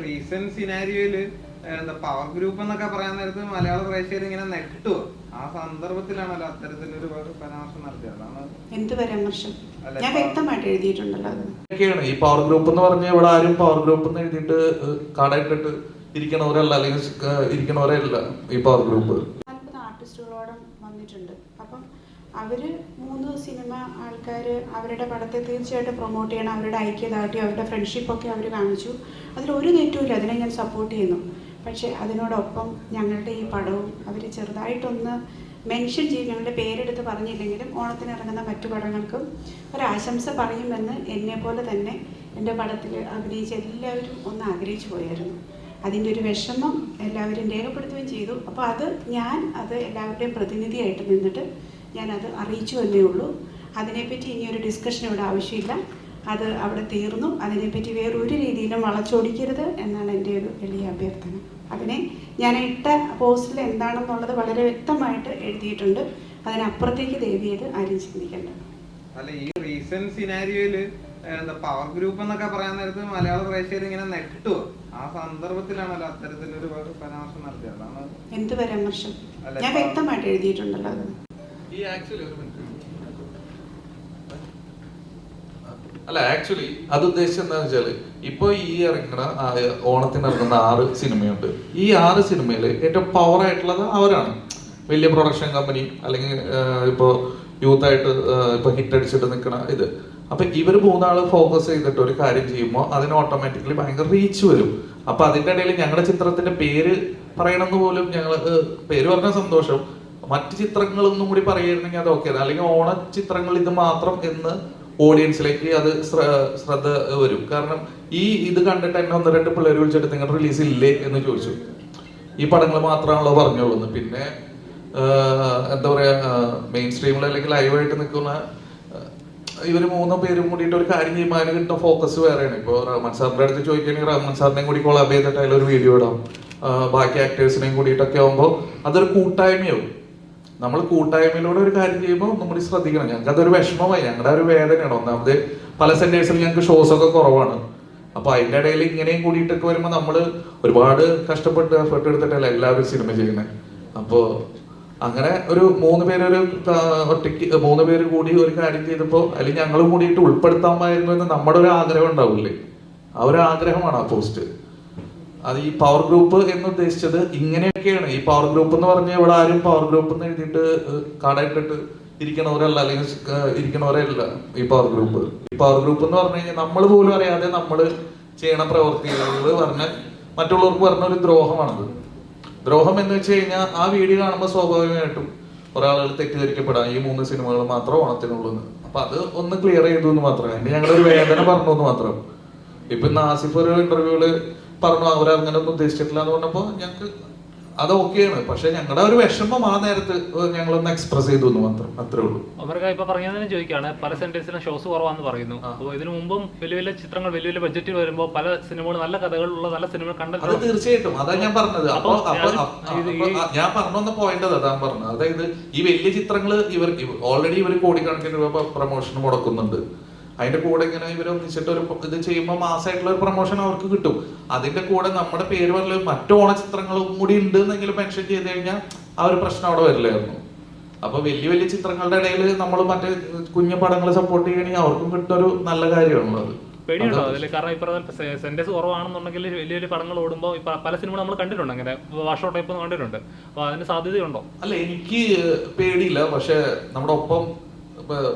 Recent സിനാരിയോയില് power group എന്നൊക്കെ പറയാൻ നേരത്ത് മലയാള പ്രേക്ഷകർ ഇങ്ങനെ നെട്ടുവോ ആ സന്ദർഭത്തിലാണല്ലോ അത്തരത്തിലൊരു പരാമർശം നടത്തിയത്. എന്ത് പരാമർശം? ഞാൻ വ്യക്തമായിട്ട് എഴുതിയിട്ടുണ്ടല്ലോ. ഈ പവർ ഗ്രൂപ്പ് എന്ന് പറഞ്ഞാൽ ഇവിടെ ആരും പവർ ഗ്രൂപ്പ് എന്ന് എഴുതിയിട്ട് കടയിട്ടിട്ട് ഇരിക്കണവരല്ല, അല്ലെങ്കിൽ ഇരിക്കണവരല്ല ഈ പവർ ഗ്രൂപ്പ്. 40 ആർട്ടിസ്റ്റുകളോടും വന്നിട്ടുണ്ട്. അപ്പം അവര് 3 സിനിമ ആൾക്കാർ അവരുടെ പടത്തെ തീർച്ചയായിട്ടും പ്രൊമോട്ട് ചെയ്യണം. അവരുടെ ഐക്യദാർഢ്യം, അവരുടെ ഫ്രണ്ട്ഷിപ്പൊക്കെ അവർ കാണിച്ചു. അതിലൊരു തെറ്റുമില്ല, അതിനെ ഞാൻ സപ്പോർട്ട് ചെയ്യുന്നു. പക്ഷേ അതിനോടൊപ്പം ഞങ്ങളുടെ ഈ പടവും അവർ ചെറുതായിട്ടൊന്ന് മെൻഷൻ ചെയ്യും. ഞങ്ങളുടെ പേരെടുത്ത് പറഞ്ഞില്ലെങ്കിലും ഓണത്തിന് ഇറങ്ങുന്ന മറ്റു പടങ്ങൾക്കും ഒരാശംസ പറയുമെന്ന് എന്നെപ്പോലെ തന്നെ എൻ്റെ പടത്തിൽ അഭിനയിച്ച എല്ലാവരും ഒന്ന് ആഗ്രഹിച്ചു പോയായിരുന്നു. അതിൻ്റെ ഒരു വിഷമം എല്ലാവരും രേഖപ്പെടുത്തുകയും ചെയ്തു. അപ്പോൾ ഞാൻ എല്ലാവരുടെയും പ്രതിനിധിയായിട്ട് നിന്നിട്ട് ഞാനത് അറിയിച്ചു എന്നേ ഉള്ളൂ. അതിനെപ്പറ്റി ഇനിയൊരു ഡിസ്കഷൻ ഇവിടെ ആവശ്യമില്ല. അത് അവിടെ തീർന്നു. അതിനെപ്പറ്റി വേറൊരു രീതിയിലും വളച്ചൊടിക്കരുത് എന്നാണ് എൻ്റെ ഒരു വലിയ അഭ്യർത്ഥന. അതിനെ ഞാൻ ഇട്ട പോസ്റ്റിൽ എന്താണെന്നുള്ളത് വളരെ വ്യക്തമായിട്ട് എഴുതിയിട്ടുണ്ട്. അതിനപ്പുറത്തേക്ക് ദേവിയത് ആരും ചിന്തിക്കേണ്ട. അല്ല, ഈ റീസെന്റ് സിനാരിയോയില് പവർ ഗ്രൂപ്പ് എന്നൊക്കെ പറയാൻ നേരത്ത് മലയാള പ്രേക്ഷകർ ഇങ്ങനെ നെട്ടുവോ ആ സന്ദർഭത്തിലാണല്ലോ അത്തരത്തിലൊരു പരാമർശം നടത്തിയത്. എന്ത് പരാമർശം? ഞാൻ വ്യക്തമായിട്ട് എഴുതിയിട്ടുണ്ടല്ലോ. അല്ല, ആക്ച്വലി അത് ഉദ്ദേശിച്ചത് എന്താണെന്ന് വെച്ചാല് ഇപ്പൊ ഈ ഇറങ്ങുന്ന ഓണത്തിന് ഇറങ്ങുന്ന 6 സിനിമയുണ്ട്. ഈ 6 സിനിമയില് ഏറ്റവും പവർ ആയിട്ടുള്ളത് അവരാണ്. വലിയ പ്രൊഡക്ഷൻ കമ്പനി അല്ലെങ്കിൽ ഇപ്പോ യൂത്ത് ആയിട്ട് ഇപ്പൊ ഹിറ്റ് അടിച്ചിട്ട് നിൽക്കണ ഇത്. അപ്പൊ ഇവര് 3 ആള് ഫോക്കസ് ചെയ്തിട്ട് ഒരു കാര്യം ചെയ്യുമ്പോൾ അതിന് ഓട്ടോമാറ്റിക്കലി ഭയങ്കര റീച്ച് വരും. അപ്പൊ അതിന്റെ ഇടയിൽ ഞങ്ങളുടെ ചിത്രത്തിന്റെ പേര് പറയണമെന്ന് പോലും പേര് പറഞ്ഞ സന്തോഷം, മറ്റു ചിത്രങ്ങളൊന്നും കൂടി പറയുകയായിരുന്നെങ്കിൽ അത് ഓക്കെ. അല്ലെങ്കിൽ ഓണ ചിത്രങ്ങൾ ഇത് മാത്രം എന്ന് ഓഡിയൻസിലേക്ക് അത് ശ്രദ്ധ വരും. കാരണം ഇത് കണ്ടിട്ട് എന്നെ 1-2 പിള്ളേർ വിളിച്ചിട്ട് നിങ്ങളുടെ റിലീസ് ഇല്ലേ എന്ന് ചോദിച്ചു. ഈ പടങ്ങൾ മാത്രമാണല്ലോ പറഞ്ഞോളൂ. പിന്നെ എന്താ പറയാ, മെയിൻ സ്ട്രീമിൽ അല്ലെങ്കിൽ ലൈവായിട്ട് നിൽക്കുന്ന ഇവര് 3 പേരും കൂടിയിട്ട് ഒരു കാര്യം ചെയ്യുമ്പോൾ അതിന് കിട്ടുന്ന ഫോക്കസ് വേറെയാണ്. ഇപ്പോൾ റഹ്മാൻ സാറിന്റെ അടുത്ത് ചോദിക്കുകയാണെങ്കിൽ റഹ്മാൻ സാറിനെയും കൂടി കൊളാബ് ചെയ്തിട്ട് അതിലൊരു വീഡിയോ ഇടാം. ബാക്കി ആക്ടേഴ്സിനെയും കൂടിയിട്ടൊക്കെ ആകുമ്പോൾ അതൊരു കൂട്ടായ്മയാവും. നമ്മൾ കൂട്ടായ്മയിലൂടെ ഒരു കാര്യം ചെയ്യുമ്പോൾ ഒന്നും കൂടി ശ്രദ്ധിക്കണം. ഞങ്ങൾക്ക് അതൊരു വിഷമമായി, ഞങ്ങളുടെ ഒരു വേദനയാണ്. ഒന്നാമത് പല സെന്റേഴ്സിൽ ഞങ്ങൾക്ക് ഷോസ് ഒക്കെ കുറവാണ്. അപ്പൊ അതിന്റെ ഇടയിൽ ഇങ്ങനെയും കൂടിയിട്ടൊക്കെ വരുമ്പോൾ നമ്മൾ ഒരുപാട് കഷ്ടപ്പെട്ട് എഫേർട്ട് എടുത്തിട്ടല്ല എല്ലാവരും സിനിമ ചെയ്യുന്നത്. അപ്പോൾ അങ്ങനെ ഒരു 3 പേരൊരു ഒറ്റയ്ക്ക് 3 പേര് കൂടി ഒരു കാര്യം ചെയ്തപ്പോൾ അല്ലെങ്കിൽ ഞങ്ങളും കൂടിയിട്ട് ഉൾപ്പെടുത്താമായിരുന്നു എന്ന് നമ്മുടെ ഒരു ആഗ്രഹം ഉണ്ടാവില്ലേ? ആ ഒരു ആഗ്രഹമാണ് ആ പോസ്റ്റ്. അത് ഈ പവർ ഗ്രൂപ്പ് എന്ന് ഉദ്ദേശിച്ചത് ഇങ്ങനെയൊക്കെയാണ്. ഈ പവർ ഗ്രൂപ്പ് എന്ന് പറഞ്ഞാൽ ഇവിടെ ആരും പവർ ഗ്രൂപ്പ് എന്ന് എഴുതിയിട്ട് കടയിട്ടിട്ട് ഇരിക്കണവരല്ല, അല്ലെങ്കിൽ ഇരിക്കണവരല്ല ഈ പവർ ഗ്രൂപ്പ്. ഈ പവർ ഗ്രൂപ്പ് എന്ന് പറഞ്ഞു കഴിഞ്ഞാൽ നമ്മൾ പോലും അറിയാതെ നമ്മൾ ചെയ്യണ പ്രവർത്തികൾ പറഞ്ഞാൽ മറ്റുള്ളവർക്ക് പറഞ്ഞ ഒരു ദ്രോഹമാണത്. ദ്രോഹം എന്ന് വെച്ച് കഴിഞ്ഞാൽ ആ വീഡിയോ കാണുമ്പോൾ സ്വാഭാവികമായിട്ടും കുറെ ആളുകൾ തെറ്റിദ്ധരിക്കപ്പെടാം ഈ 3 സിനിമകൾ മാത്രം ഓണത്തിനുള്ളൂ. അപ്പൊ അത് ഒന്ന് ക്ലിയർ ചെയ്തു എന്ന് മാത്രമേ, എന്റെ ഞങ്ങളൊരു വേദന പറഞ്ഞു എന്ന് മാത്രം. ഇപ്പൊ നാസിഫ് ഒരു ഇന്റർവ്യൂല് പറഞ്ഞു അവരങ്ങനെ ഒന്നും ഉദ്ദേശിച്ചിട്ടില്ല എന്ന് പറഞ്ഞപ്പോ ഞങ്ങൾക്ക് അത് ഓക്കെയാണ്. പക്ഷെ ഞങ്ങളുടെ ഒരു വിഷമം ആ നേരത്ത് ഞങ്ങളൊന്ന് എക്സ്പ്രസ് ചെയ്തു എന്ന് മാത്രം, അത്രേ ഉള്ളൂ. അവർക്ക് ഇപ്പൊ പറഞ്ഞതിന് ചോദിക്കുകയാണ്, പല സെന്റേഴ്സിലും ഷോസ് കുറവാന്ന് പറയുന്നു. അപ്പോൾ ഇതിനു മുമ്പും വലിയ വലിയ ചിത്രങ്ങൾ വലിയ വലിയ ബഡ്ജറ്റിൽ വരുമ്പോൾ പല സിനിമകൾ നല്ല കഥകളുള്ള നല്ല സിനിമകൾ കണ്ടത് തീർച്ചയായിട്ടും അതാ ഞാൻ പറഞ്ഞത്. അപ്പൊ ഞാൻ പറഞ്ഞ പോയിന്റ് അതാ പറഞ്ഞത്. അതായത് ഈ വലിയ ചിത്രങ്ങൾ ഓൾറെഡി ഇവർ കോടിക്കണക്കിന് രൂപ പ്രൊമോഷൻ മുടക്കുന്നുണ്ട്. അതിന്റെ കൂടെ ഇങ്ങനെ ഇവർ ഒന്നിച്ചിട്ട് ഒരു ഇത് ചെയ്യുമ്പോൾ മാസമായിട്ടുള്ള ഒരു പ്രൊമോഷൻ അവർക്ക് കിട്ടും. അതിന്റെ കൂടെ നമ്മുടെ പേര് പറഞ്ഞ മറ്റു ഓണചിത്രങ്ങളും കൂടി ഉണ്ട് എന്നെങ്കിലും മെൻഷൻ ചെയ്ത് കഴിഞ്ഞാൽ ആ ഒരു പ്രശ്നം അവിടെ വരില്ലായിരുന്നു. അപ്പൊ വലിയ വലിയ ചിത്രങ്ങളുടെ ഇടയിൽ നമ്മൾ മറ്റേ കുഞ്ഞു പടങ്ങൾ സപ്പോർട്ട് ചെയ്യണമെങ്കിൽ അവർക്കും കിട്ടുന്നൊരു നല്ല കാര്യമാണുള്ളത്. പേടിയുണ്ടോ അതിൽ? കാരണം ഇപ്പൊ സെന്റേഴ്സ് കുറവാണെന്നുണ്ടെങ്കിൽ വലിയ വലിയ പടങ്ങൾ ഓടുമ്പോൾ പല സിനിമ നമ്മൾ കണ്ടിട്ടുണ്ട്, അങ്ങനെ വാഷ് ഔട്ട് ടൈപ്പ് കണ്ടിട്ടുണ്ട്. അപ്പൊ അതിന് സാധ്യതയുണ്ടോ? അല്ല, എനിക്ക് പേടിയില്ല. പക്ഷെ നമ്മുടെ ഒപ്പം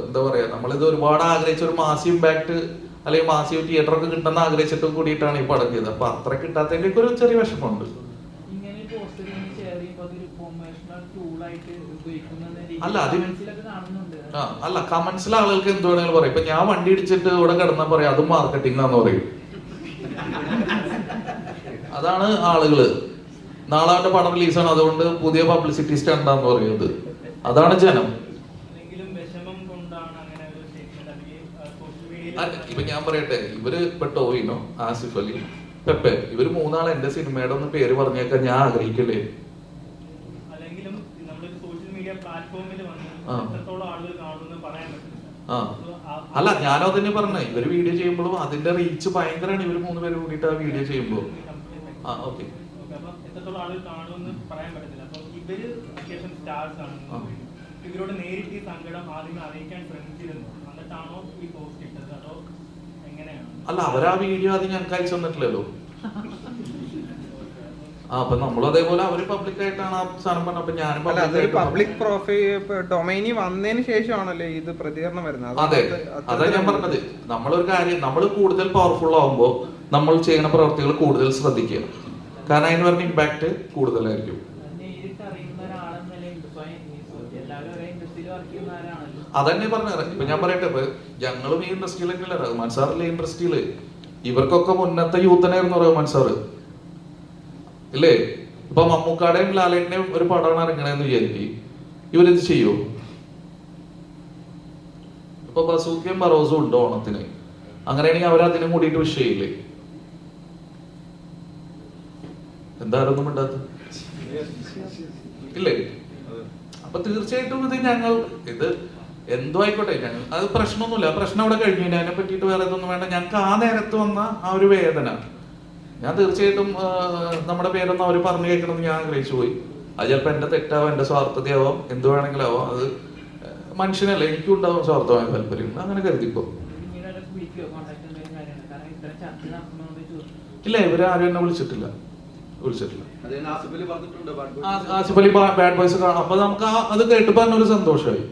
എന്താ പറയാ, നമ്മളിത് ഒരുപാട് ആഗ്രഹിച്ച ഒരു മാസീവ് ഇമ്പാക്ട് അല്ലെങ്കിൽ മാസീവ് തിയേറ്റർ ഒക്കെ കിട്ടുന്ന ആഗ്രഹിച്ചിട്ട് കൂടിയിട്ടാണ് ഈ പടം ചെയ്തത്. അപ്പൊ അത്ര കിട്ടാത്തതിന്റെ ഒരു ചെറിയ വിഷമമുണ്ട്. അല്ല കമന്റ്സിലെ ആളുകൾക്ക് എന്ത് വേണമെങ്കിലും പറയും. ഇപ്പൊ ഞാൻ വണ്ടി ഇടിച്ചിട്ട് ഇവിടെ കിടന്നാ പറയാം അതും മാർക്കറ്റിംഗ് ആന്ന് പറയും. അതാണ് ആളുകള്. നാളെ അവന്റെ പടം റിലീസാണ്, അതുകൊണ്ട് പുതിയ പബ്ലിസിറ്റി സ്റ്റണ്ടാന്ന് പറയുന്നത്. അതാണ് ജനം. ഇപ്പൊ ഞാൻ പറയട്ടെ, ഇവര് ഇപ്പൊ ടോവിനോ, ആസിഫ് അലി, പെപ്പെ, ഇവര് 3 ആൾ എന്റെ സിനിമയുടെ ഒന്ന് പേര് പറഞ്ഞേക്കാൻ ഞാൻ ആഗ്രഹിക്കല്ലേ? അല്ല, ഞാനോ തന്നെ പറഞ്ഞേ, ഇവര് വീഡിയോ ചെയ്യുമ്പോഴും അതിന്റെ റീച്ച് ഭയങ്കരമാണ്. ഇവര് 3 പേര് കൂടിയിട്ട് ആ വീഡിയോ ചെയ്യുമ്പോ ആ ഓക്കെ. അപ്പം എത്രത്തോളം ആളുകൾ കാണുമെന്ന് പറയാൻ പറ്റത്തില്ല. അപ്പം ഇവര് അത്യാവശ്യം സ്റ്റാർസ് ആണ്. ഇവരോട് നേരിട്ട് ഈ സങ്കടം ആദ്യമേ അറിയിക്കാൻ ശ്രമിച്ചിരുന്നു, എന്നിട്ടാണോ ഈ പോസ്റ്റ് ഇട്ടത് അതോ എങ്ങനെയാണ്? അല്ല, അവരാ വീഡിയോ ആദ്യം ഞങ്ങൾക്ക് അയച്ചു തന്നിട്ടില്ലല്ലോ. അപ്പൊ നമ്മളും അതേപോലെ അവര് പബ്ലിക് ആയിട്ടാണ് ആ സാധനം പറഞ്ഞത്. അപ്പൊ ഞാനും പബ്ലിക് പ്രൊഫൈൽ ഡൊമൈനി വന്നതിന് ശേഷമാണല്ലോ ഇത് പ്രതികരണം വരുന്നത്. അതെ, അതാ ഞാൻ പറഞ്ഞത്. നമ്മളൊരു കാര്യം, നമ്മൾ കൂടുതൽ പവർഫുൾ ആവുമ്പോ നമ്മൾ ചെയ്യുന്ന പ്രവർത്തികൾ കൂടുതൽ ശ്രദ്ധിക്കുക. കാരണം അതിന് പറഞ്ഞ ഇമ്പാക്ട് കൂടുതലായിരിക്കും. അതന്നെ പറഞ്ഞത്. ഇപ്പൊ ഞാൻ പറയട്ടെ, ഇപ്പൊ ഞങ്ങളും ഈ ഇൻഡസ്ട്രിയിലൊക്കെ റഹ്മാൻ സാറിലെ ഇൻഡസ്ട്രിയില് ഇവർക്കൊക്കെ മുന്നത്തെ യൂത്തനായിരുന്നു റഹ്മാൻ സാറ് ഇല്ലേ? ഇപ്പൊ മമ്മൂക്കാടെയും ലാലേന്റെയും ഒരു പടമാണ് ഇറങ്ങണേന്ന് വിചാരിക്കും, ഇവരെന്ത് ചെയ്യൂ? ഇപ്പൊ ബസൂക്കയും ബറോസും ഉണ്ട് ഓണത്തിന്. അങ്ങനെയാണെങ്കിൽ അവരതിനും കൂടിയിട്ട് വിഷയമില്ലേ? എന്തായാലും മിണ്ടാത്ത ഇല്ലേ? അപ്പൊ തീർച്ചയായിട്ടും ഇത് എന്തോ ആയിക്കോട്ടെ, ഞങ്ങൾ അത് പ്രശ്നമൊന്നുമില്ല. പ്രശ്നം അവിടെ കഴിഞ്ഞു. അതിനെ പറ്റിയിട്ട് വേറെ ഇതൊന്നും വേണ്ട. ഞങ്ങൾക്ക് ആ നേരത്ത് വന്ന ആ ഒരു വേദന ഞാൻ തീർച്ചയായിട്ടും നമ്മുടെ പേരൊന്നും അവർ പറഞ്ഞു കേൾക്കണമെന്ന് ഞാൻ ആഗ്രഹിച്ചു പോയി. അത് ചിലപ്പോൾ എന്റെ തെറ്റാവാം, എന്റെ സ്വാർത്ഥതയാവാം, എന്ത് വേണമെങ്കിലും ആവാം. അത് മനുഷ്യനല്ലേ, എനിക്കും ഉണ്ടാവും സ്വാർത്ഥമായ താല്പര്യം. അങ്ങനെ കരുതിപ്പോ ഇല്ല, ഇവരാരും എന്നെ വിളിച്ചിട്ടില്ല. ആസിഫ് അലി ബാഡ് ബോയ്സ് കാണാം. അപ്പൊ നമുക്ക് അത് കേട്ട് പറഞ്ഞൊരു സന്തോഷമായി.